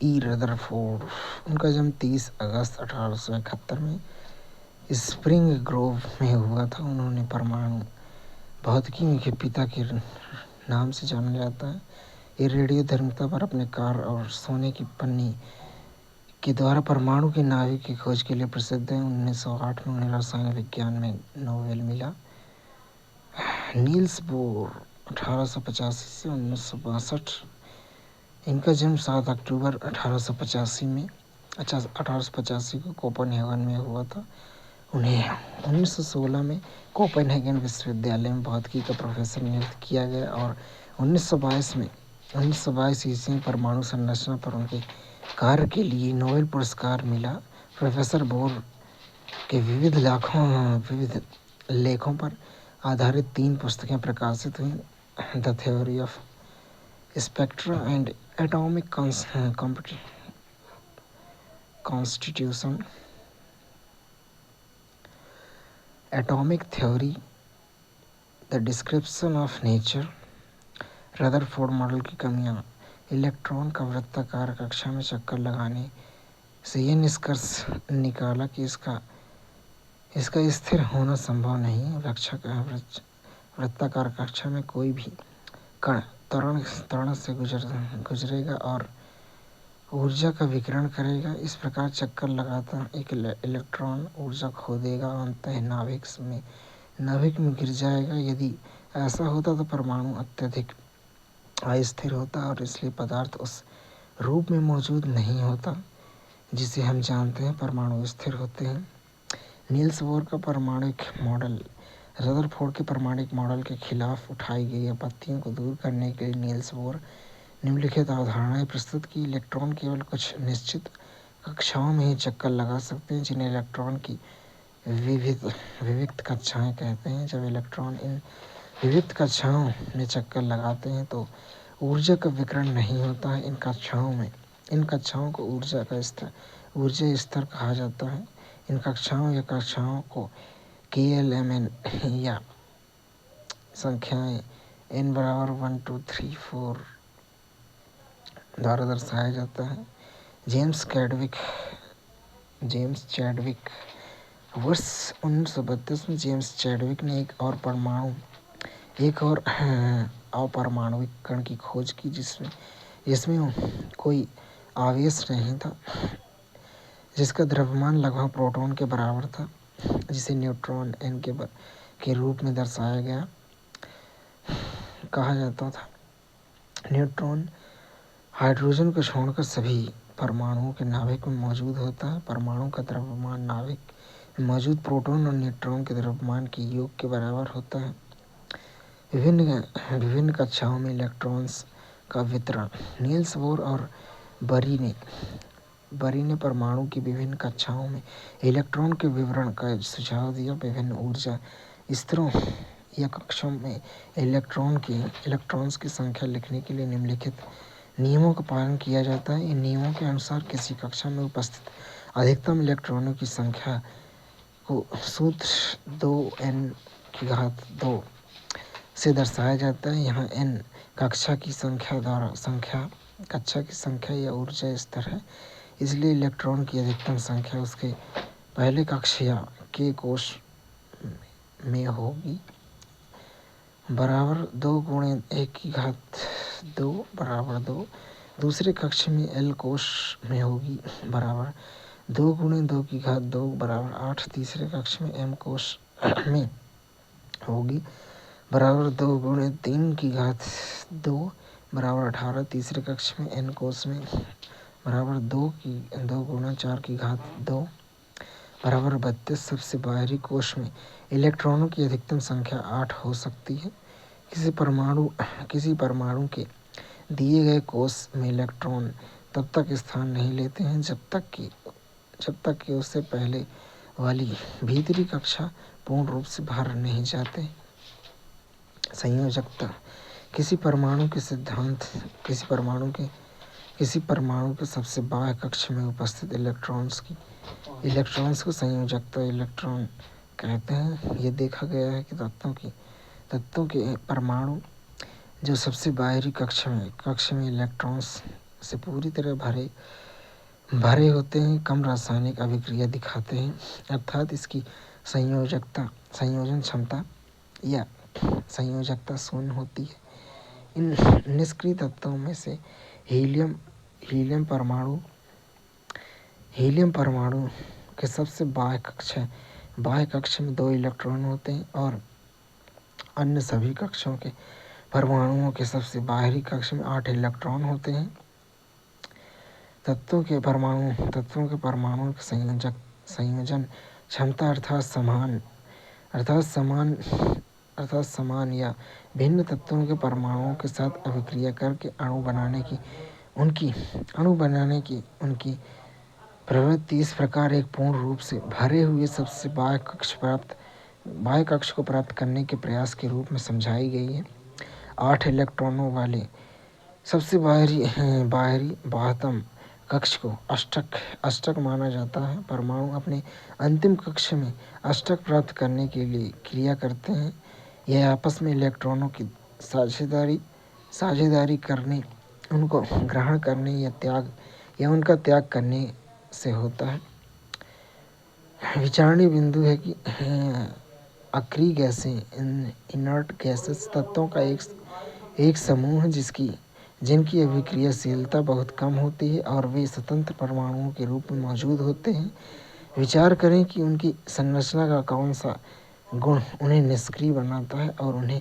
ई Rutherford. उनका जन्म 30 अगस्त 1871 में स्प्रिंग ग्रोव में हुआ था। उन्होंने परमाणु भौतिकी के पिता के नाम से जाना जाता है। ये रेडियोधर्मिता पर अपने कार्य और सोने की पन्नी के द्वारा परमाणु के नाभिक की खोज के लिए प्रसिद्ध है। 1908 में उन्हें रसायन विज्ञान में नोबेल मिला। नील्स बोर 1885 से 1962। इनका जन्म 7 अक्टूबर 1885 को कोपेनहेगन में हुआ था। उन्हें 1916 में कोपेनहेगन विश्वविद्यालय में भौतिकी का प्रोफेसर नियुक्त किया गया और 1922 ईस्वी में परमाणु संरचना पर उनके कार्य के लिए नोबेल पुरस्कार मिला। प्रोफेसर बोर के विविध लेखों पर आधारित 3 पुस्तकें प्रकाशित हुई। The theory of spectra and atomic constitution, atomic theory, the description of nature, Rutherford model की कमियां। इलेक्ट्रॉन का वृत्ताकार कक्षा में चक्कर लगाने से यह निष्कर्ष निकाला कि इसका स्थिर होना संभव नहीं। वृत्ताकार कक्षा में कोई भी कण त्वरण से गुजरेगा और ऊर्जा का विकिरण करेगा। इस प्रकार चक्कर लगाता एक इलेक्ट्रॉन ऊर्जा खो देगा और अंततः नाभिक में गिर जाएगा। यदि ऐसा होता तो परमाणु अत्यधिक अस्थिर होता और इसलिए पदार्थ उस रूप में मौजूद नहीं होता जिसे हम जानते हैं। परमाणु स्थिर होते हैं। नील्स बोर का परमाणुक मॉडल। रदरफोर्ड के परमाणुक मॉडल के खिलाफ उठाई गई आपत्तियों को दूर करने के लिए नील्स बोर निम्नलिखित अवधारणाएं प्रस्तुत की। इलेक्ट्रॉन केवल कुछ निश्चित कक्षाओं में ही चक्कर लगा सकते हैं, जिन्हें इलेक्ट्रॉन की विविक्त कक्षाएं कहते हैं। जब इलेक्ट्रॉन इन विविक्त कक्षाओं में चक्कर लगाते हैं तो ऊर्जा का विकिरण नहीं होता है। इन कक्षाओं को ऊर्जा स्तर कहा जाता है। इन कक्षाओं को KLMN या संख्याएं n बराबर 1 2 3 4 द्वारा दर्शाया जाता है। जेम्स चैडविक वर्ष 1932 में जेम्स चैडविक ने एक और अपरमाणुक कण की खोज की जिसमें कोई आवेश नहीं था, जिसका द्रव्यमान लगभग प्रोटॉन के बराबर था, जिसे न्यूट्रॉन n के रूप में कहा जाता था। न्यूट्रॉन हाइड्रोजन को छोड़कर सभी परमाणुओं के नाभिक में मौजूद होता है। परमाणु का द्रव्यमान नाभिक में मौजूद प्रोटॉन और न्यूट्रॉन के द्रव्यमान के योग के बराबर होता है। विभिन्न कक्षाओं में इलेक्ट्रॉन्स का वितरण। नील्स बोर और बरी ने परमाणु की विभिन्न कक्षाओं में इलेक्ट्रॉन के विवरण का सुझाव दिया। विभिन्न ऊर्जा स्तरों या कक्षाओं में इलेक्ट्रॉन्स की संख्या लिखने के लिए निम्नलिखित नियमों का पालन किया जाता है। इन नियमों के अनुसार किसी कक्षा में उपस्थित अधिकतम इलेक्ट्रॉनों की संख्या को सूत्र 2n2 से दर्शाया जाता है। यहाँ n कक्षा की संख्या या ऊर्जा स्तर है, इसलिए इलेक्ट्रॉन की अधिकतम संख्या उसके पहले कक्ष या k कोश में होगी बराबर 2 × 1⁻² बराबर 2। दूसरे कक्ष में L कोश में होगी बराबर 2 × 2⁻² बराबर 8। तीसरे कक्ष में M कोश में होगी बराबर 2 × 3⁻² बराबर 18। तीसरे कक्ष में N कोश में बराबर 2 × 4⁻² बराबर 32। सबसे बाहरी कोश में इलेक्ट्रॉनों की अधिकतम संख्या 8 हो सकती है। किसी परमाणु के दिए गए कोश में इलेक्ट्रॉन तब तक स्थान नहीं लेते हैं जब तक कि उससे पहले वाली भीतरी कक्षा पूर्ण रूप से भर नहीं जाते। संयोजकता। किसी परमाणु के सबसे बाह्य कक्ष में उपस्थित इलेक्ट्रॉन्स को संयोजकता इलेक्ट्रॉन कहते हैं। यह देखा गया है कि तत्वों के परमाणु जो सबसे बाहरी कक्ष में इलेक्ट्रॉन्स से पूरी तरह भरे होते हैं, कम रासायनिक अभिक्रिया दिखाते हैं, अर्थात इसकी संयोजन क्षमता या संयोजकता शून्य होती है। इन निष्क्रिय तत्वों में से हीलियम परमाणु के सबसे बाह्य कक्ष है। बाह्य कक्ष में 2 इलेक्ट्रॉन होते हैं और अन्य सभी कक्षों के परमाणुओं के सबसे बाहरी कक्ष में 8 इलेक्ट्रॉन होते हैं। तत्वों के परमाणुओं की संयोजन क्षमता अर्थात समान या भिन्न तत्वों के परमाणुओं के साथ अभिक्रिया करके अणु बनाने की उनकी प्रवृत्ति इस प्रकार एक पूर्ण रूप से भरे हुए सबसे बाह्य कक्ष को प्राप्त करने के प्रयास के रूप में समझाई गई है। 8 इलेक्ट्रॉनों वाले सबसे बाहरी बाह्यतम कक्ष को अष्टक माना जाता है। परमाणु अपने अंतिम कक्ष में अष्टक प्राप्त करने के लिए क्रिया करते हैं। यह आपस में इलेक्ट्रॉनों की साझेदारी करने, उनको ग्रहण करने या उनका त्याग करने से होता है। विचारणीय बिंदु है कि अक्रिय गैसें इनर्ट गैसेस तत्वों का एक समूह है जिनकी अभिक्रियाशीलता बहुत कम होती है और वे स्वतंत्र परमाणुओं के रूप में मौजूद होते हैं। विचार करें कि उनकी संरचना का कौन सा गुण उन्हें निष्क्रिय बनाता है और उनके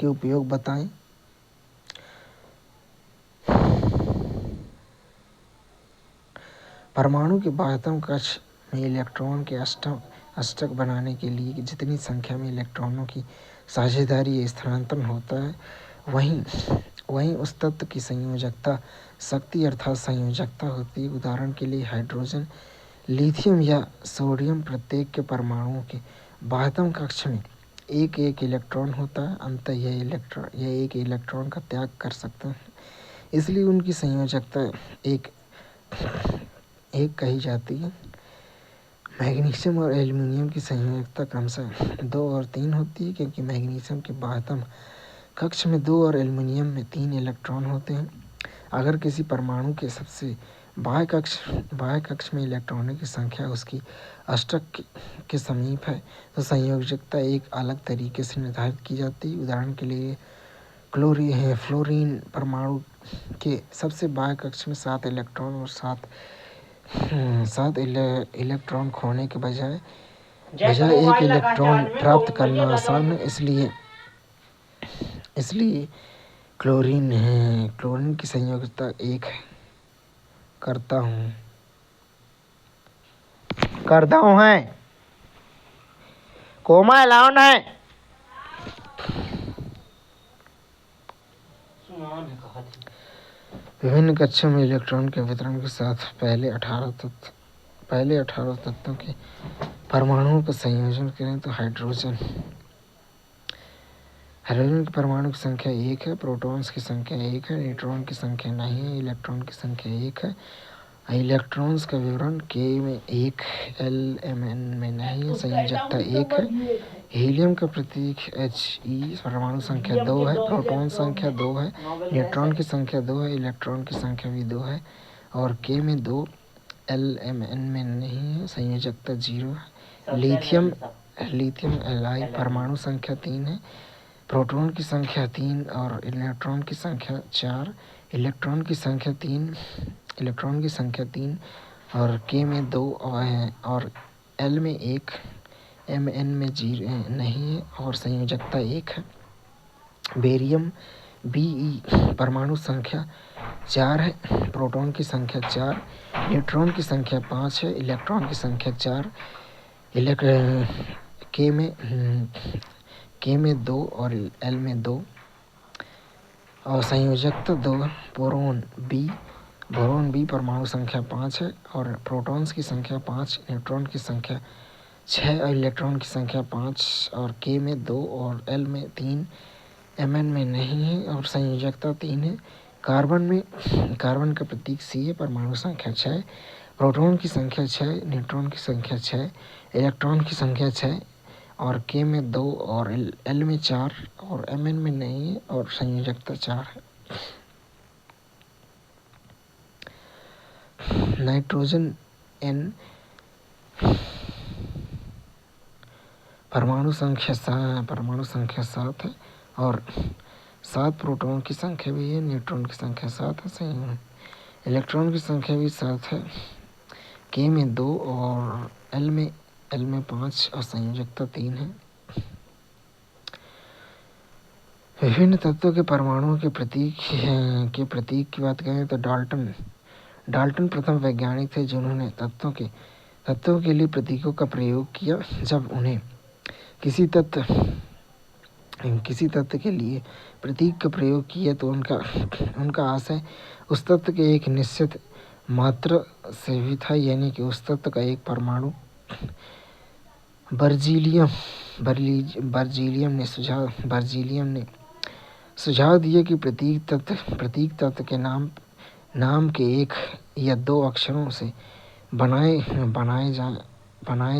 उपयोग बताएं। परमाणु के बाह्यतम कक्ष में इलेक्ट्रॉन के अष्टक बनाने के लिए जितनी संख्या में इलेक्ट्रॉनों की साझेदारी या स्थानांतरण होता है, वहीं उस तत्व की संयोजकता शक्ति अर्थात संयोजकता होती है। उदाहरण के लिए हाइड्रोजन, लिथियम या सोडियम प्रत्येक के परमाणुओं के बाह्यतम कक्ष में एक इलेक्ट्रॉन होता है। अंततः यह एक इलेक्ट्रॉन का त्याग कर सकते हैं, इसलिए उनकी संयोजकता एक कही जाती है। मैग्नीशियम और एल्युमिनियम की संयोजकता क्रमशः 2 और 3 होती है, क्योंकि मैग्नीशियम के बाह्यतम कक्ष में 2 और एल्युमिनियम में 3 इलेक्ट्रॉन होते हैं। अगर किसी परमाणु के सबसे बाह्य कक्ष में इलेक्ट्रॉनों की संख्या उसकी अष्टक के समीप है, तो संयोजकता एक अलग तरीके से निर्धारित की जाती है। उदाहरण के लिए फ्लोरीन परमाणु के सबसे बाह्य कक्ष में 7 इलेक्ट्रॉन और 7 इलेक्ट्रॉन खोने के बजाय एक इलेक्ट्रॉन प्राप्त करना आसान है। इसलिए क्लोरीन की संयोजकता 1 है। करता हूँ है कोमा अलाउड है। विभिन्न कक्षों में इलेक्ट्रॉन के वितरण के साथ पहले 18 तत्वों के परमाणुओं का संयोजन करें तो हाइड्रोजन की परमाणु की संख्या 1 है, प्रोटॉन्स की संख्या 1 है, न्यूट्रॉन की संख्या नहीं है, इलेक्ट्रॉन की संख्या 1 है। इलेक्ट्रॉन्स का विवरण K में 1, L-Mn में नहीं है, संयोजकता 1 है। हीलियम का प्रतीक He, परमाणु संख्या 2 है, प्रोटॉन संख्या 2 है, न्यूट्रॉन की संख्या 2 है, इलेक्ट्रॉन की संख्या भी 2 है और K में 2, L-Mn में नहीं है, संयोजकता 0 है। लिथियम Li, परमाणु संख्या 3 है, प्रोटॉन की संख्या 3 और न्यूट्रॉन की संख्या 4, इलेक्ट्रॉन की संख्या 3 और K में 2 और L में 1, Mn में 0 नहीं है और संयोजकता 1 है। बेरियम Be, परमाणु संख्या 4 है, प्रोटॉन की संख्या 4, न्यूट्रॉन की संख्या 5 है, इलेक्ट्रॉन की संख्या 4, K में 2 और L में 2 और संयोजकता 2। बोरोन बी परमाणु संख्या 5 है और प्रोटॉन्स की संख्या 5, न्यूट्रॉन की संख्या 6 और इलेक्ट्रॉन की संख्या 5 और K में 2 और L में 3, Mn में नहीं है और संयोजकता 3 है। कार्बन का प्रतीक C है, परमाणु संख्या 6, प्रोटॉन की संख्या 6, न्यूट्रॉन की संख्या 6, इलेक्ट्रॉन की संख्या 6 और K में 2 और L में 4 और Mn में नहीं है और संयोजकता 4 है। नाइट्रोजन N परमाणु संख्या 7 है और 7 प्रोटॉन की संख्या भी है, न्यूट्रॉन की संख्या 7 है, सही है। इलेक्ट्रॉन की संख्या भी 7 है, K में 2 और L में 5 और संयोजकता 3 है। विभिन्न तत्वों के परमाणुओं के प्रतीक की बात करें तो डाल्टन प्रथम वैज्ञानिक थे जिन्होंने तत्वों के लिए प्रतीकों का प्रयोग किया। जब उन्हें किसी तत्व के लिए प्रतीक का प्रयोग किया तो उनका आशय उस तत्व के एक निश्चित मात्रा से भी था, यानी कि उस तत्व का एक परमाणु। बर्जीलियम ने सुझाव दिया कि प्रतीक तत्व के नाम के 1 या 2 अक्षरों से बनाए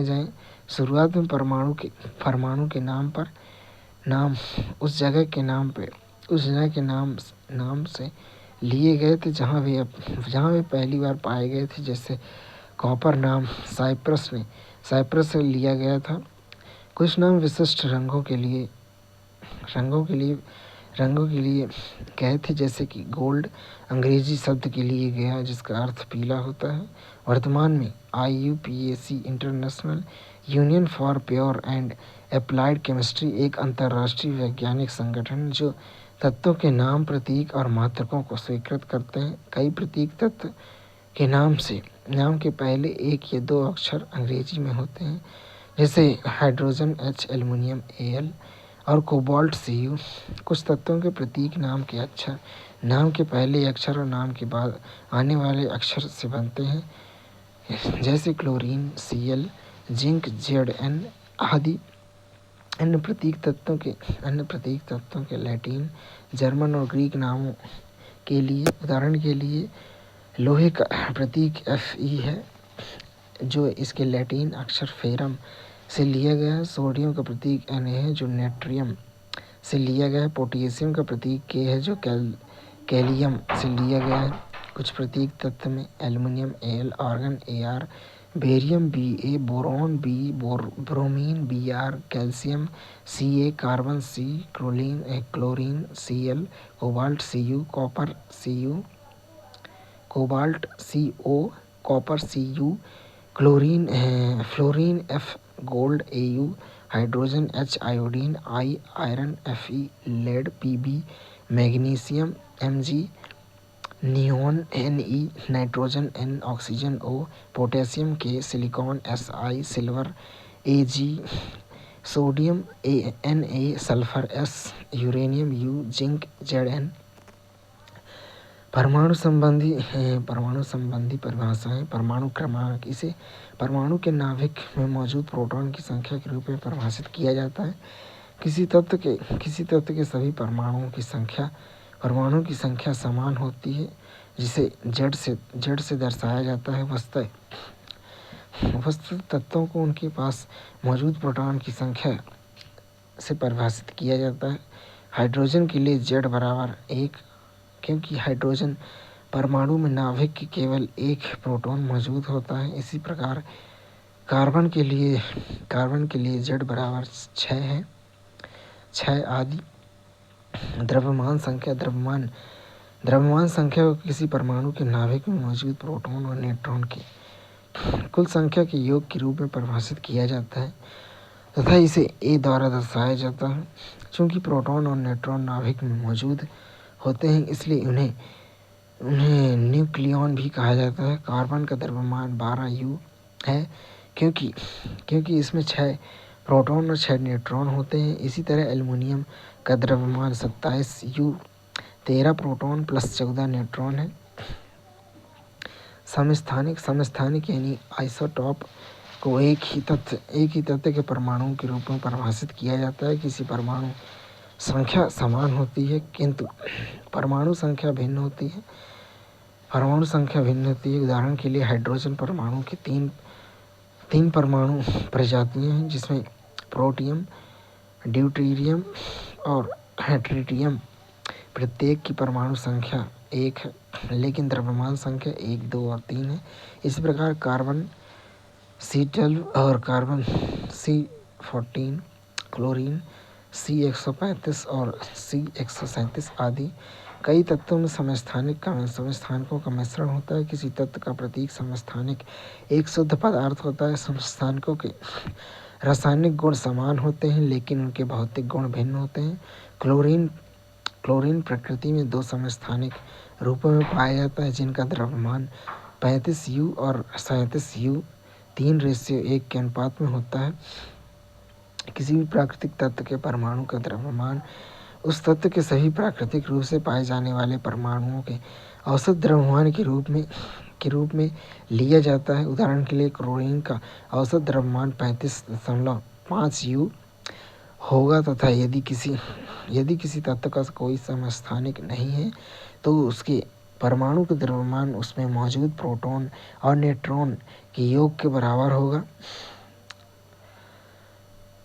जाएं। शुरुआत में परमाणु के नाम उस जगह के नाम से लिए गए थे जहां वे पहली बार पाए गए थे, जैसे कॉपर नाम साइप्रस से लिया गया था। कुछ नाम विशिष्ट रंगों के लिए गए थे, जैसे कि गोल्ड अंग्रेजी शब्द के लिए गया जिसका अर्थ पीला होता है। वर्तमान में IUPAC international union for pure and applied chemistry एक अंतर्राष्ट्रीय वैज्ञानिक संगठन जो तत्वों के नाम, प्रतीक और मात्रकों को स्वीकृत करते हैं। कई प्रतीक तत्व के नाम के पहले 1 या 2 अक्षर अंग्रेजी में होते हैं, जैसे हाइड्रोजन H, एल्युमिनियम Al और कोबाल्ट Cu। कुछ तत्वों के प्रतीक नाम के पहले अक्षर और नाम के बाद आने वाले अक्षर से बनते हैं, जैसे क्लोरीन Cl, जिंक Zn आदि। अन्य प्रतीक तत्वों के लैटिन, जर्मन और ग्रीक नामों के लिए, उदाहरण के लिए लोहे का प्रतीक Fe है जो इसके लैटिन अक्षर फेरम से लिया गया है। सोडियम का प्रतीक Na है जो नेट्रियम से लिया गया है। पोटेशियम का प्रतीक K है जो कैलियम से लिया गया है। कुछ प्रतीक तत्व में aluminium Al, argon Ar, barium Ba, boron B, bromine Br, calcium Ca, carbon C, chlorine Cl, cobalt Co, copper Cu, fluorine F, gold Au, hydrogen H, iodine I, iron Fe, lead Pb, magnesium Mg, neon Ne, nitrogen N, oxygen O, potassium K, silicon Si, silver Ag, sodium Na, sulphur S, uranium U, zinc Zn। परमाणु संबंधी परिभाषाएं। परमाणु क्रमांक, इसे परमाणु के नाभिक में मौजूद प्रोटॉन की संख्या के रूप में परिभाषित किया जाता है। किसी तत्व के सभी परमाणुओं की संख्या समान होती है, जिसे Z से दर्शाया जाता है। वस्तुतः तत्वों को उनके पास मौजूद प्रोटॉन की संख्या से परिभाषित किया जाता है। हाइड्रोजन के लिए Z बराबर 1, क्योंकि हाइड्रोजन परमाणु में नाभिक के केवल 1 प्रोटॉन मौजूद होता है। इसी प्रकार कार्बन के लिए Z बराबर 6 है, 6 आदि। द्रव्यमान संख्या को किसी परमाणु के नाभिक में मौजूद प्रोटॉन और न्यूट्रॉन की कुल संख्या के योग के रूप में परिभाषित किया जाता है तथा इसे A द्वारा दर्शाया जाता है। चूंकि प्रोटॉन और न्यूट्रॉन नाभिक में मौजूद होते हैं, इसलिए उन्हें न्यूक्लियॉन भी कहा जाता है। कार्बन का द्रव्यमान 12U है, क्योंकि इसमें 6 प्रोटॉन और 6 न्यूट्रॉन होते हैं। इसी तरह एल्युमिनियम का द्रव्यमान 27U, 13 प्रोटॉन प्लस 14 न्यूट्रॉन है। समस्थानिक यानी आइसोटॉप को एक ही तत्व के परमाणुओं के रूप में परिभाषित किया जाता है। किसी परमाणु संख्या समान होती है किंतु परमाणु संख्या भिन्न होती है। उदाहरण के लिए हाइड्रोजन परमाणु की तीन परमाणु प्रजातियां हैं, जिसमें प्रोटियम, ड्यूटेरियम और ट्रिटियम प्रत्येक की परमाणु संख्या 1 है, लेकिन द्रव्यमान संख्या 1, 2 और 3 है। इसी प्रकार कार्बन C12 और कार्बन C14, क्लोरीन C135 और C137 आदि कई तत्वों में समस्थानिकों का मिश्रण होता है। किसी तत्व का प्रतीक समस्थानिक एक शुद्ध पदार्थ होता है। समस्थानिकों के रासायनिक गुण समान होते हैं, लेकिन उनके भौतिक गुण भिन्न होते हैं। क्लोरीन प्रकृति में 2 समस्थानिक रूपों में पाया जाता है, जिनका द्रव्यमान 35U और 37U 3:1 के अनुपात में होता है। किसी भी प्राकृतिक तत्व के परमाणु का द्रव्यमान उस तत्व के सभी प्राकृतिक रूप से पाए जाने वाले परमाणुओं के औसत द्रव्यमान के रूप में लिया जाता है। उदाहरण के लिए क्लोरीन का औसत द्रव्यमान 35.5U होगा तथा यदि किसी तत्व का कोई समस्थानिक नहीं है तो उसके परमाणु का द्रव्यमान उसमें मौजूद प्रोटॉन और न्यूट्रॉन के योग के बराबर होगा।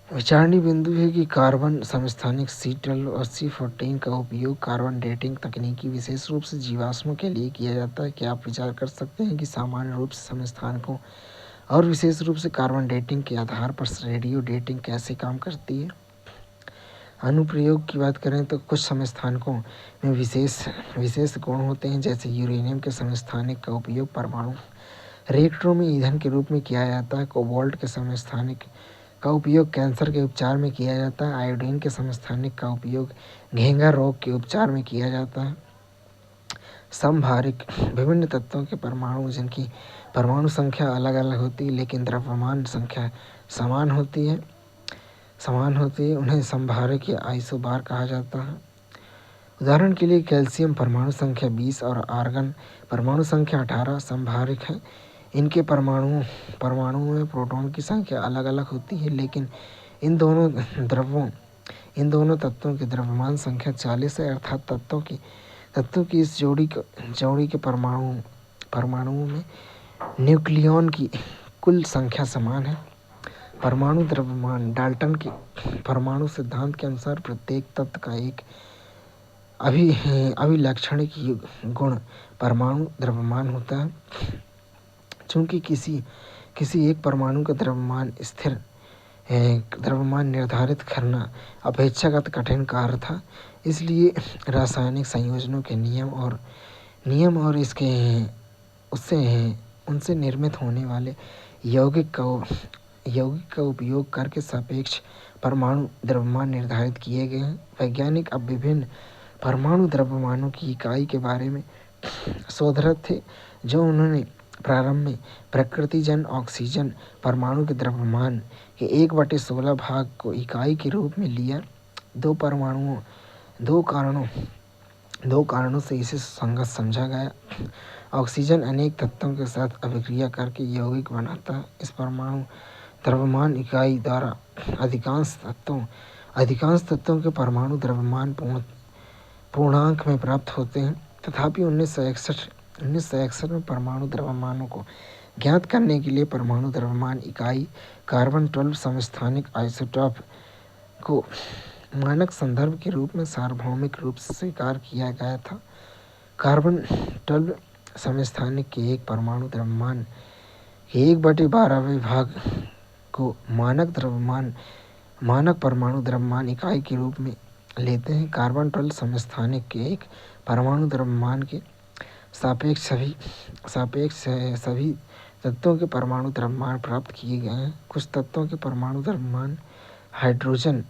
विचारणीय बिंदु है कि कार्बन समस्थानिक C12 और C14 का उपयोग कार्बन डेटिंग तकनीकी विशेष रूप से जीवाश्मों के लिए किया जाता है। क्या आप विचार कर सकते हैं कि सामान्य रूप से समस्थानिकों और विशेष रूप से कार्बन डेटिंग के आधार पर रेडियो डेटिंग कैसे काम करती है? अनुप्रयोग की बात करें तो कुछ समस्थानिकों में विशेष गुण होते हैं, जैसे यूरेनियम के समस्थानिक का उपयोग परमाणु रिएक्टरों में ईंधन के रूप में किया जाता है। कोबाल्ट के समस्थानिक का उपयोग कैंसर के उपचार में किया जाता है। आयोडीन के समस्थानिक का उपयोग घेंघा रोग के उपचार में किया जाता है। समभारिक विभिन्न तत्वों के परमाणु जिनकी परमाणु संख्या अलग अलग होती है लेकिन द्रव्यमान संख्या समान होती है, उन्हें समभारिक या आइसोबार कहा जाता है। उदाहरण के लिए कैल्शियम परमाणु संख्या 20 और आर्गन परमाणु संख्या 18 समभारिक है। इनके परमाणुओं में प्रोटॉन की संख्या अलग अलग होती है, लेकिन इन दोनों तत्वों की द्रव्यमान संख्या 40 है, अर्थात तत्वों की इस जोड़ी के परमाणुओं में न्यूक्लियॉन की कुल संख्या समान है। परमाणु द्रव्यमान डाल्टन के परमाणु सिद्धांत के अनुसार प्रत्येक तत्व का एक अभिलक्षणिक गुण परमाणु द्रव्यमान होता है। चूंकि किसी एक परमाणु का स्थिर द्रव्यमान निर्धारित करना अपेक्षाकृत कठिन कार्य था, इसलिए रासायनिक संयोजनों के नियम और उनसे निर्मित होने वाले यौगिक का उपयोग करके सापेक्ष परमाणु द्रव्यमान निर्धारित किए गए हैं। वैज्ञानिक अब विभिन्न परमाणु द्रव्यमानों की इकाई के बारे में शोधरत थे, जो उन्होंने प्रारंभ में प्रकृतिजन्य ऑक्सीजन परमाणु के द्रव्यमान के 1/16 भाग को इकाई के रूप में लिया। दो कारणों से इसे संगत समझा गया। ऑक्सीजन अनेक तत्वों के साथ अभिक्रिया करके यौगिक बनाता है। इस परमाणु द्रव्यमान इकाई द्वारा अधिकांश तत्वों के परमाणु द्रव्यमान पूर्णांक में प्राप्त होते हैं। तथापि 1961 में परमाणु द्रव्यमानों को ज्ञात करने के लिए परमाणु द्रव्यमान इकाई कार्बन-12 समस्थानिक आइसोटॉप को मानक संदर्भ के रूप में सार्वभौमिक रूप से स्वीकार किया गया था। कार्बन-12 समस्थानिक के एक परमाणु द्रव्यमान के 1/12वें भाग को मानक परमाणु द्रव्यमान इकाई के रूप में लेते हैं। कार्बन-12 समस्थानिक के एक परमाणु द्रव्यमान के सापेक्ष सभी तत्वों के परमाणु द्रव्यमान प्राप्त किए गए हैं। कुछ तत्वों के परमाणु द्रव्यमान हाइड्रोजन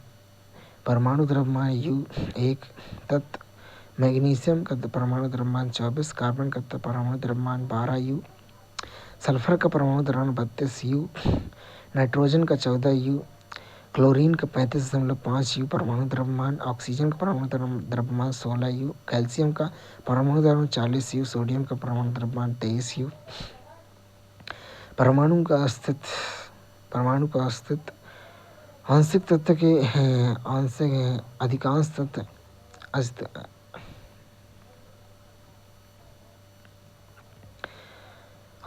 परमाणु द्रव्यमान U1 तत्व, मैग्नीशियम का परमाणु द्रव्यमान 24, कार्बन का परमाणु द्रव्यमान 12U, सल्फर का परमाणु द्रव्यमान 32U, नाइट्रोजन का 14U, क्लोरीन का 35.5U परमाणु द्रव्यमान, ऑक्सीजन का परमाणु द्रव्यमान 16U, कैल्शियम का परमाणु द्रव्यमान 40U, सोडियम का परमाणु द्रव्यमान 23U। परमाणु का अस्तित्व आंशिक तत्व के अधिकांश तत्व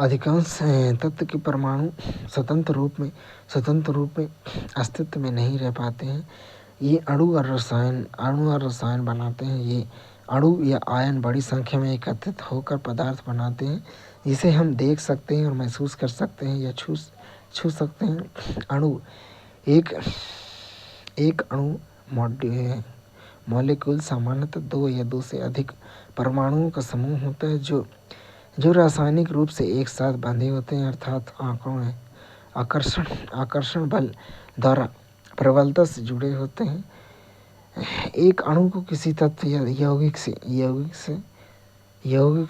अधिकांश तत्व के परमाणु स्वतंत्र रूप में अस्तित्व में नहीं रह पाते हैं। ये अणु और रसायन बनाते हैं। ये अणु या आयन बड़ी संख्या में एकत्रित होकर पदार्थ बनाते हैं, जिसे हम देख सकते हैं और महसूस कर सकते हैं या छू सकते हैं। अणु एक अणु मॉलिक्यूल सामान्यतः 2 या 2 से अधिक परमाणुओं का समूह होता है जो रासायनिक रूप से एक साथ बंधे होते हैं, अर्थात आंकड़ों में आकर्षण बल द्वारा प्रबलता से जुड़े होते हैं। एक अणु को किसी तत्व या यौगिक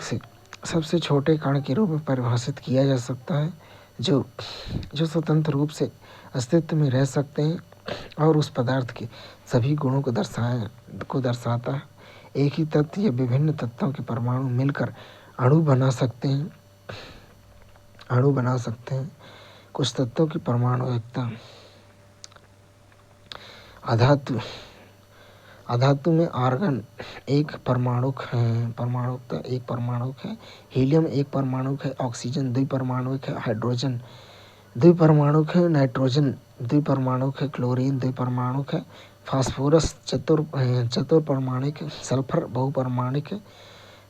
से सबसे छोटे कण के रूप में परिभाषित किया जा सकता है, जो स्वतंत्र रूप से अस्तित्व में रह सकते हैं और उस पदार्थ के सभी गुणों को दर्शाता है। एक ही तत्व या विभिन्न तत्वों के परमाणु मिलकर अणु बना सकते हैं। कुछ तत्वों की परमाणु एकता अधातु में आर्गन एक परमाणुक है, हीलियम एक परमाणुक है, ऑक्सीजन द्विपरमाणुक है, हाइड्रोजन द्विपरमाणुक है, नाइट्रोजन द्विपरमाणुक है, क्लोरीन द्विपरमाणुक है, फास्फोरस चतुर्परमाणुक है, सल्फर बहुपरमाणुक है।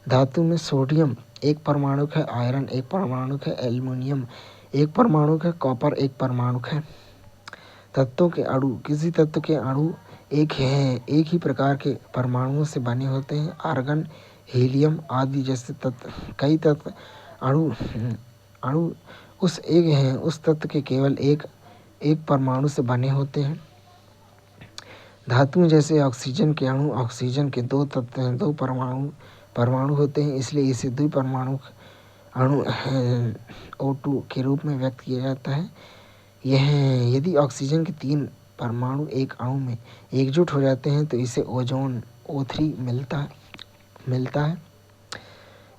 धातु में सोडियम एक परमाणुक है, आयरन एक परमाणुक है, एल्युमिनियम एक परमाणुक है, कॉपर एक परमाणुक है। तत्वों के अणु किसी तत्व के अणु एक ही प्रकार के परमाणुओं से बने होते हैं। आर्गन, हीलियम आदि जैसे कई तत्व अणु उस तत्व के केवल एक परमाणु से बने होते हैं। धातुओं जैसे ऑक्सीजन के अणु ऑक्सीजन के 2 परमाणु होते हैं, इसलिए इसे द्विपरमाणुक अणु O2 के रूप में व्यक्त किया जाता है। यदि ऑक्सीजन के 3 परमाणु एक अणु में एकजुट हो जाते हैं तो इसे ओजोन O3 मिलता है।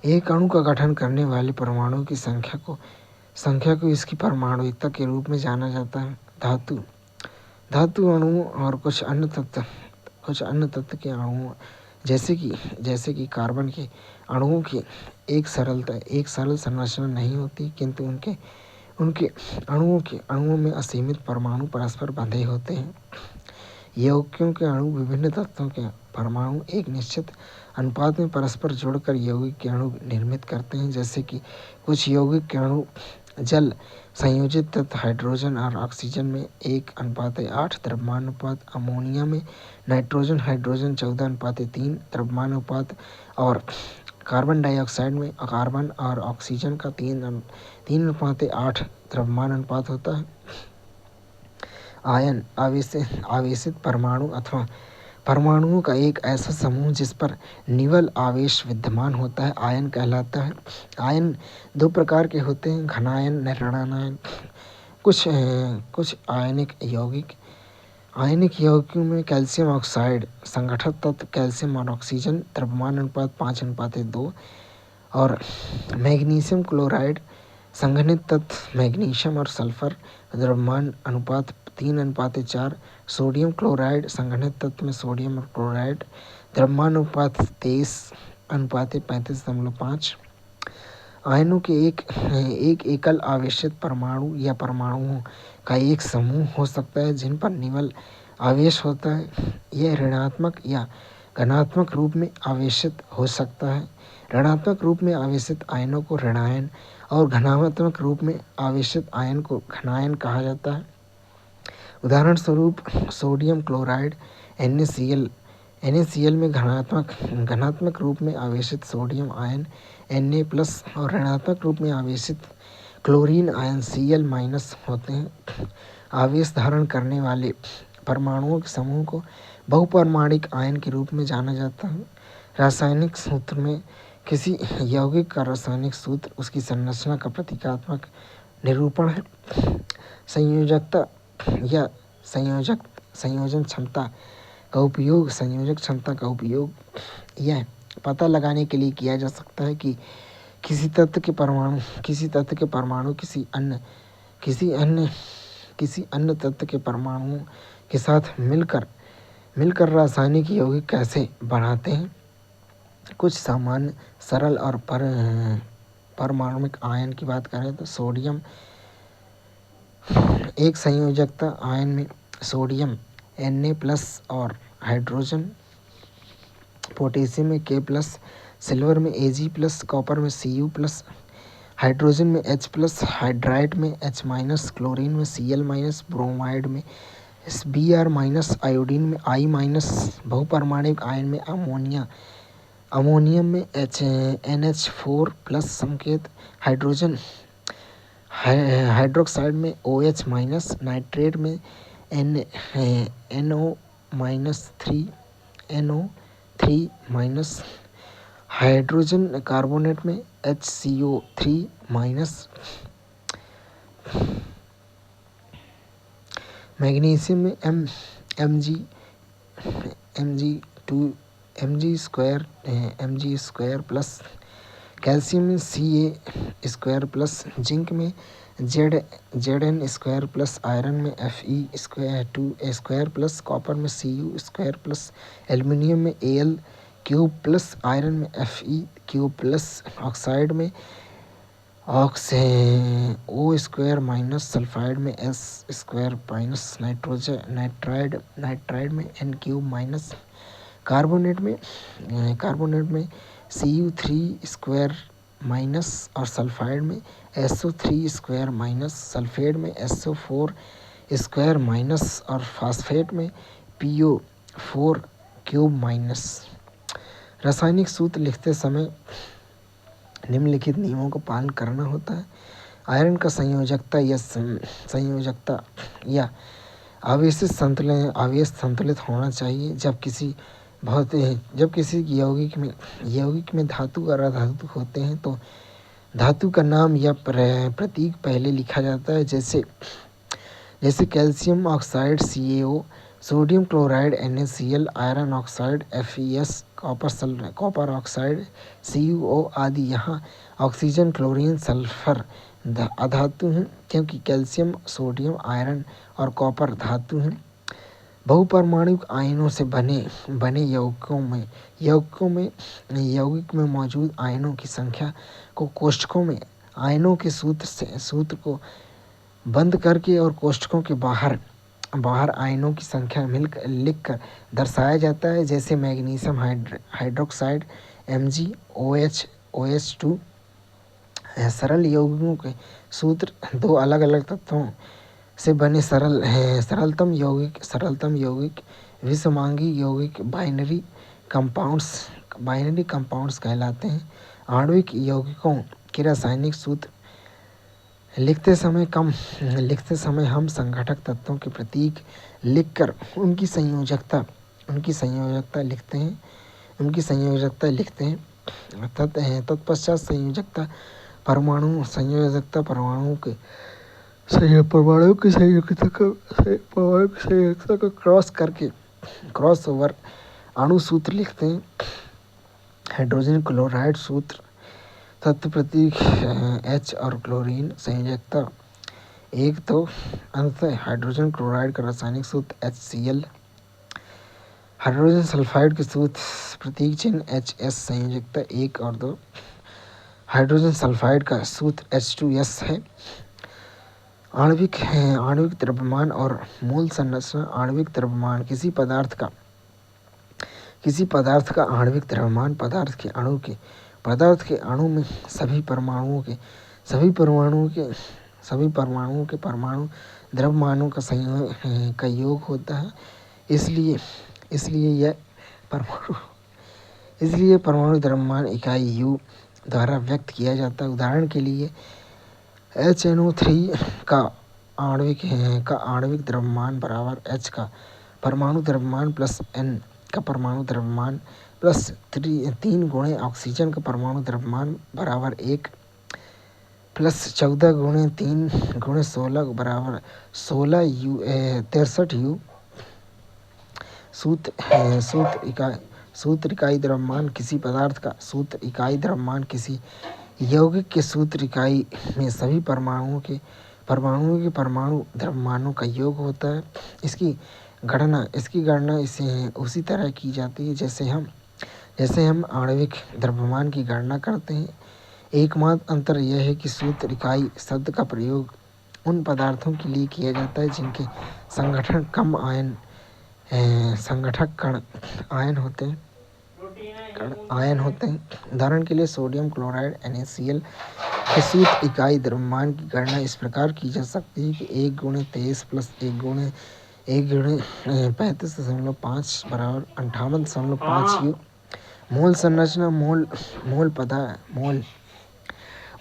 एक अणु का गठन करने वाले परमाणुओं की संख्या को इसकी परमाणुकता के रूप में जाना जाता है। धातु अणुओं और कुछ अन्य तत्व के अणुओं जैसे कि कार्बन के अणुओं की एक सरल संरचना नहीं होती, किंतु उनके अणुओं में असीमित परमाणु परस्पर बंधे होते हैं। यौगिकों के अणु विभिन्न तत्वों के परमाणु एक निश्चित अनुपात में परस्पर जोड़कर यौगिक के अणु निर्मित करते हैं, जैसे कि कुछ यौगिक के अणु जल संयोजित तत्व हाइड्रोजन और ऑक्सीजन में 1:8 द्रव्यमानुपात, अमोनिया में नाइट्रोजन हाइड्रोजन 14:3 द्रव्यमानुपात और कार्बन डाइऑक्साइड में कार्बन और ऑक्सीजन का 3:8 द्रव्यमानुपात होता है। आयन आवेशित परमाणु अथवा परमाणुओं का एक ऐसा समूह जिस पर निवल आवेश विद्यमान होता है आयन कहलाता है। आयन 2 प्रकार के होते हैं, घनायन, ऋणायन। कुछ आयनिक यौगिकों में कैल्शियम ऑक्साइड संगठित तत्व कैल्शियम और ऑक्सीजन द्रव्यमान अनुपात 5:2 और मैग्नीशियम क्लोराइड संघनित तत्व मैग्नीशियम और सल्फर द्रव्यमान अनुपात 3:4, सोडियम क्लोराइड संघनित तत्व में सोडियम और क्लोराइड द्रव्यमान अनुपात 23:35.5। आयनों के एक एकल आवेशित परमाणु या परमाणुओं का एक समूह हो सकता है जिन पर निवल आवेश होता है। यह ऋणात्मक या धनात्मक रूप में आवेशित हो सकता है। ऋणात्मक रूप में आवेशित आयनों को ऋणायन और धनात्मक रूप में आवेशित आयन को घनायन कहा जाता है। उदाहरण स्वरूप सोडियम क्लोराइड NaCl में धनात्मक रूप में आवेशित सोडियम आयन Na+ और ऋणात्मक रूप में आवेशित क्लोरीन आयन Cl- होते हैं। आवेश धारण करने वाले परमाणुओं के समूह को बहुपरमाणिक आयन के रूप में जाना जाता है। रासायनिक सूत्र में किसी यौगिक का रासायनिक सूत्र उसकी संरचना का प्रतीकात्मक निरूपण है। संयोजकता या संयोजक क्षमता का उपयोग यह पता लगाने के लिए किया जा सकता है कि किसी तत्व के परमाणु किसी अन्य तत्व के परमाणुओं के साथ मिलकर रासायनिक यौगिक कैसे बनाते हैं। कुछ सामान्य सरल और परमाणुक आयन की बात करें तो सोडियम एक संयोजकता आयन में सोडियम Na+ और हाइड्रोजन, पोटेशियम में K+, सिल्वर में Ag+, कॉपर में Cu+, हाइड्रोजन में H+, हाइड्राइड में H-, क्लोरीन में Cl-, ब्रोमाइड में Br-, आयोडीन में I-, बहुपरमाणुक आयन में अमोनियम में NH4+ संकेत, हाइड्रोजन हाइड्रोक्साइड में OH-, नाइट्रेट में NO3, हाइड्रोजन कार्बोनेट में HCO3-, मैग्नीशियम में Mg2+, कैल्शियम में Ca2+, जिंक में Zn2+, आयरन में Fe2+, कॉपर में Cu2+, एल्युमिनियम में Al3+, आयरन में Fe3+, ऑक्साइड में O2-, सल्फाइड में S2-, नाइट्राइड में N3-, कार्बोनेट में Cu3² और सल्फाइड में SO3²-, सल्फेट में SO4² और फास्फेट में PO4³ रासायनिक सूत्र लिखते समय निम्नलिखित नियमों का पालन करना होता है। आयरन का संयोजकता या आवेश संतुलित होना चाहिए। जब किसी यौगिक में धातु और अधातु होते हैं तो धातु का नाम या प्रतीक पहले लिखा जाता है, जैसे calcium oxide CaO, sodium chloride NaCl, iron oxide FeS, copper oxide CuO आदि। यहाँ ऑक्सीजन, क्लोरीन, सल्फर अधातु हैं क्योंकि कैल्शियम, सोडियम, आयरन और कॉपर धातु हैं। बहुपरमाणुक आयनों से बने यौगिक में मौजूद आयनों की संख्या को कोष्ठकों में आयनों के सूत्र को बंद करके और कोष्ठकों के बाहर आयनों की संख्या लिखकर दर्शाया जाता है, जैसे मैग्नीशियम हाइड्रोक्साइड MgOH2। सरल यौगिकों के सूत्र दो अलग अलग तत्वों से बने सरलतम यौगिक विषमांगी यौगिक बाइनरी कंपाउंड्स कहलाते हैं। आणविक यौगिकों के रासायनिक सूत्र लिखते समय हम संघटक तत्वों के प्रतीक लिखकर उनकी संयोजकता लिखते हैं। तत्पश्चात संयोजकता परमाणु संयोजकता का क्रॉस ओवर अणु सूत्र लिखते हैं। हाइड्रोजन क्लोराइड सूत्र तत्व प्रतीक H और क्लोरीन संयोजकता 1 2। अंततः हाइड्रोजन क्लोराइड का रासायनिक सूत्र HCl। हाइड्रोजन सल्फाइड के सूत्र प्रतीक चिन्ह HS संयोजकता 1 और 2। हाइड्रोजन सल्फाइड का सूत्र H2S है। आणविक द्रव्यमान और मूल संरचना। आणविक द्रव्यमान किसी पदार्थ का आणविक द्रव्यमान पदार्थ के अणु में सभी परमाणुओं के परमाणु द्रव्यमानों का योग होता है। इसलिए परमाणु द्रव्यमान इकाई U द्वारा व्यक्त किया जाता है। उदाहरण के लिए HNO3 का आणविक द्रव्यमान बराबर H का परमाणु द्रव्यमान प्लस N का परमाणु द्रव्यमान प्लस 3 गुणे ऑक्सीजन का परमाणु द्रव्यमान बराबर 1 प्लस 14 गुणे 3 गुणे 16 बराबर 63 U। सूत्र इकाई द्रव्यमान किसी पदार्थ का सूत्र इकाई द्रव्यमान किसी यौगिक के सूत्र इकाई में सभी परमाणुओं के परमाणु द्रव्यमानों का योग होता है। इसकी गणना इसे उसी तरह की जाती है जैसे हम आणविक द्रव्यमान की गणना करते हैं। एकमात्र अंतर यह है कि सूत्र इकाई शब्द का प्रयोग उन पदार्थों के लिए किया जाता है जिनके संगठन कम आयन संगठक कण आयन होते हैं। उदाहरण के लिए सोडियम क्लोराइड NaCl के सूत्र इकाई द्रव्यमान की गणना इस प्रकार की जा सकती है कि 1 × 23 + 1 × 35.5 = 58.5 U। मोल संरचना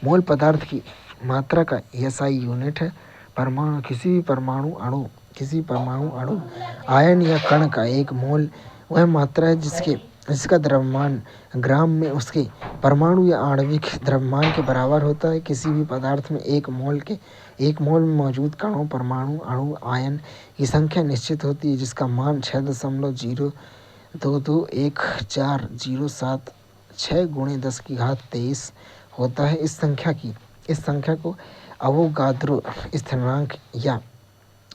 मोल पदार्थ की मात्रा का SI यूनिट है। किसी भी परमाणु अणु आयन या कण का एक मोल वह मात्रा है जिसका द्रव्यमान ग्राम में उसके परमाणु या आणविक द्रव्यमान के बराबर होता है। किसी भी पदार्थ में एक मोल में मौजूद कणों, परमाणु, अणु, आयन की संख्या निश्चित होती है जिसका मान 6.02214076 × 10⁻23 होता है। इस संख्या को अवोगाद्रो स्थिरांक या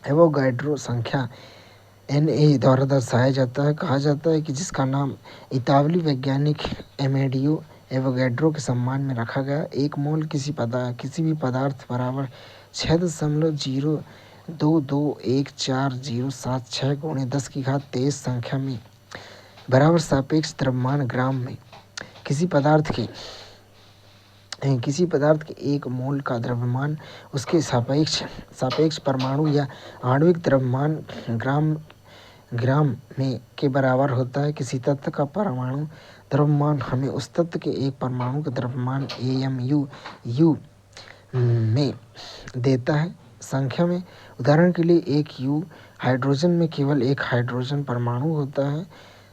एवोगैड्रो संख्या Na द्वारा दर्शाया जाता है। कहा जाता है कि जिसका नाम इतालवी वैज्ञानिक एमेडियो एवोगैड्रो के सम्मान में रखा गया। एक मोल किसी भी पदार्थ बराबर 6.02214076 × 10⁻23 संख्या में बराबर सापेक्ष द्रव्यमान ग्राम में किसी पदार्थ के एक मोल का द्रव्यमान उसके सापेक्ष परमाणु या आणविक द्रव्यमान ग्राम में के बराबर होता है। किसी तत्व का परमाणु द्रव्यमान हमें उस तत्व के एक परमाणु का द्रव्यमान AMU में देता है संख्या में। उदाहरण के लिए 1 U हाइड्रोजन में केवल एक हाइड्रोजन परमाणु होता है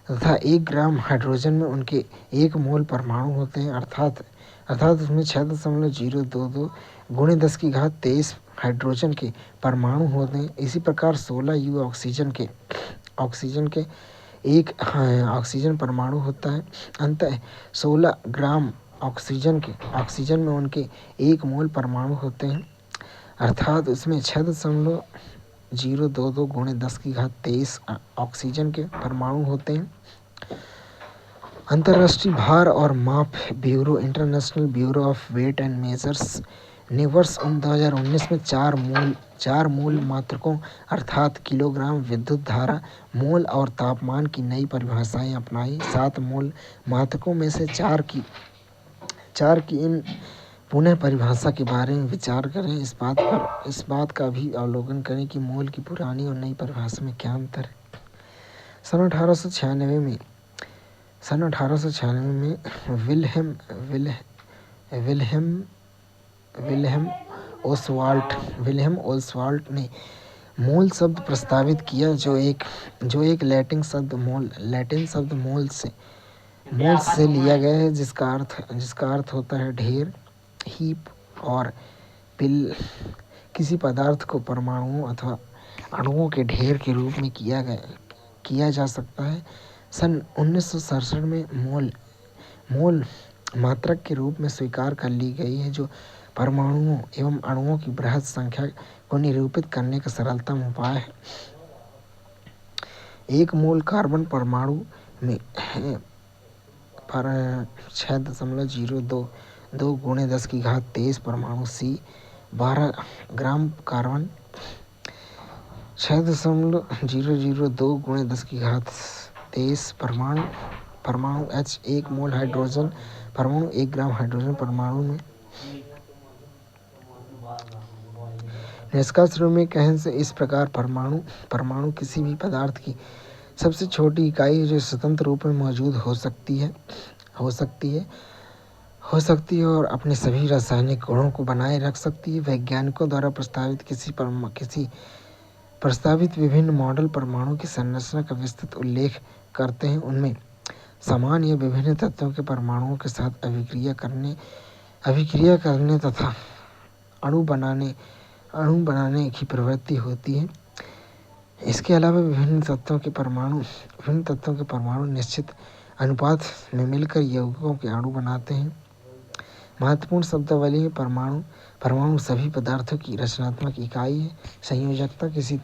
तथा 1 ग्राम हाइड्रोजन में उनके 1 मोल परमाणु होते हैं अर्थात उसमें 6.022 × 10⁻23 हाइड्रोजन के परमाणु होते हैं। इसी प्रकार 16 U ऑक्सीजन के एक ऑक्सीजन परमाणु होता है। अंततः 16 ग्राम ऑक्सीजन में उनके 1 मोल परमाणु होते हैं अर्थात उसमें 6.022 × 10⁻23 ऑक्सीजन के परमाणु होते हैं। अंतर्राष्ट्रीय भार और माप bureau international bureau of weight and measures ने वर्ष 2019 में 4 मूल मात्रकों अर्थात किलोग्राम, विद्युत धारा, मोल और तापमान की नई परिभाषाएं अपनाई। 7 मूल मात्रकों में से 4 की इन पुनः परिभाषा के बारे में विचार करें। इस बात का भी अवलोकन करें कि मोल की पुरानी और नई परिभाषा में क्या अंतर है। सन 1896 में विल्हेम ओसवाल्ट ने मोल शब्द प्रस्तावित किया जो एक लैटिन शब्द मोल से लिया गया है जिसका अर्थ होता है ढेर, हीप और पिल। किसी पदार्थ को परमाणुओं अथवा अणुओं के ढेर के रूप में किया जा सकता है। सन 1967 में मोल मात्रक के रूप में स्वीकार कर ली गई है जो परमाणुओं एवं अणुओं की बृहद संख्या को निरूपित करने का सरलतम उपाय है। 1 मोल कार्बन परमाणु में 6.022 × 10⁻23 परमाणु C, 12 ग्राम कार्बन, 6.002 × 10⁻23 परमाणु H, 1 मोल हाइड्रोजन परमाणु 1 ग्राम हाइड्रोजन परमाणु में। निष्कर्ष रूप में कहने से इस प्रकार परमाणु किसी भी पदार्थ की सबसे छोटी इकाई है जो स्वतंत्र रूप में मौजूद हो सकती है और अपने सभी रासायनिक गुणों को बनाए रख सकती है। वैज्ञानिकों द्वारा प्रस्तावित विभिन्न मॉडल परमाणु की संरचना का विस्तृत उल्लेख करते हैं। उनमें समान या विभिन्न तत्वों के परमाणुओं के साथ अभिक्रिया करने तथा अणु बनाने की प्रवृत्ति होती है। इसके अलावा विभिन्न तत्वों के परमाणु निश्चित अनुपात में मिलकर यौगिकों के अणु बनाते हैं। महत्वपूर्ण शब्दावली में परमाणु सभी पदार्थों की रचनात्मक इकाई है। संयोजकता किसी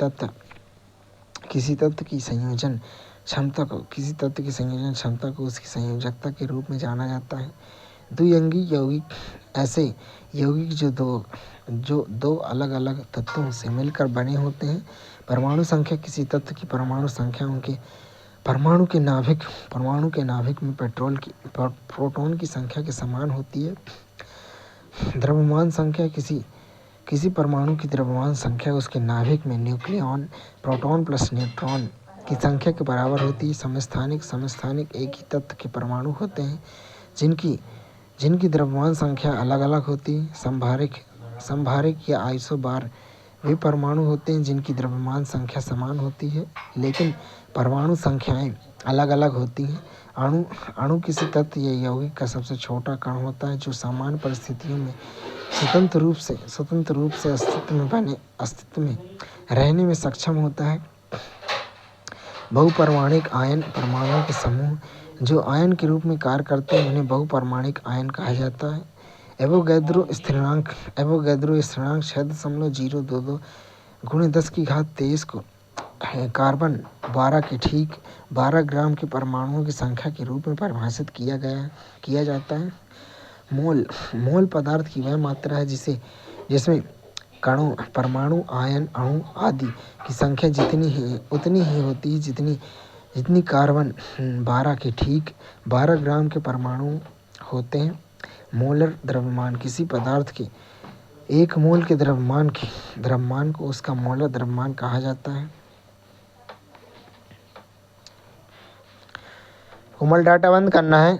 तत्व की संयोजन क्षमता को उसकी संयोजकता के रूप में जाना जाता है। द्विअंगी ऐसे यौगिक जो दो अलग अलग तत्वों से मिलकर बने होते हैं। परमाणु संख्या किसी तत्व की परमाणु संख्या उनके परमाणु के नाभिक में प्रोटॉन की संख्या के समान होती है। द्रव्यमान संख्या किसी परमाणु की द्रव्यमान संख्या उसके नाभिक में न्यूक्लियॉन प्रोटॉन प्लस न्यूट्रॉन की संख्या के बराबर होती है। समस्थानिक एक ही तत्व के परमाणु होते हैं जिनकी द्रव्यमान संख्या अलग अलग होती है। संभारिक या आइसोबार वे परमाणु होते हैं जिनकी द्रव्यमान संख्या समान होती है लेकिन परमाणु संख्याएं अलग अलग होती हैं। अणु किसी तत्व या यौगिक का सबसे छोटा कण होता है जो सामान्य परिस्थितियों में स्वतंत्र रूप से अस्तित्व में रहने में सक्षम होता है। बहुपरमाणिक आयन परमाणुओं के समूह जो आयन के रूप में कार्य करते हैं उन्हें बहुपरमाणिक आयन कहा जाता है। एवोगैड्रो स्थिरांक 6.022 × 10⁻23 को कार्बन 12 के ठीक 12 ग्राम के परमाणुओं की संख्या के रूप में परिभाषित किया जाता है। मोल पदार्थ की वह मात्रा है जिसमें कणों परमाणु आयन अणु आदि की संख्या उतनी ही होती है जितनी कार्बन 12 के ठीक 12 ग्राम के परमाणु होते हैं। मोलर द्रव्यमान किसी पदार्थ के 1 मोल के द्रव्यमान को उसका मोलर द्रव्यमान कहा जाता है। कोमल डाटा बंद करना है।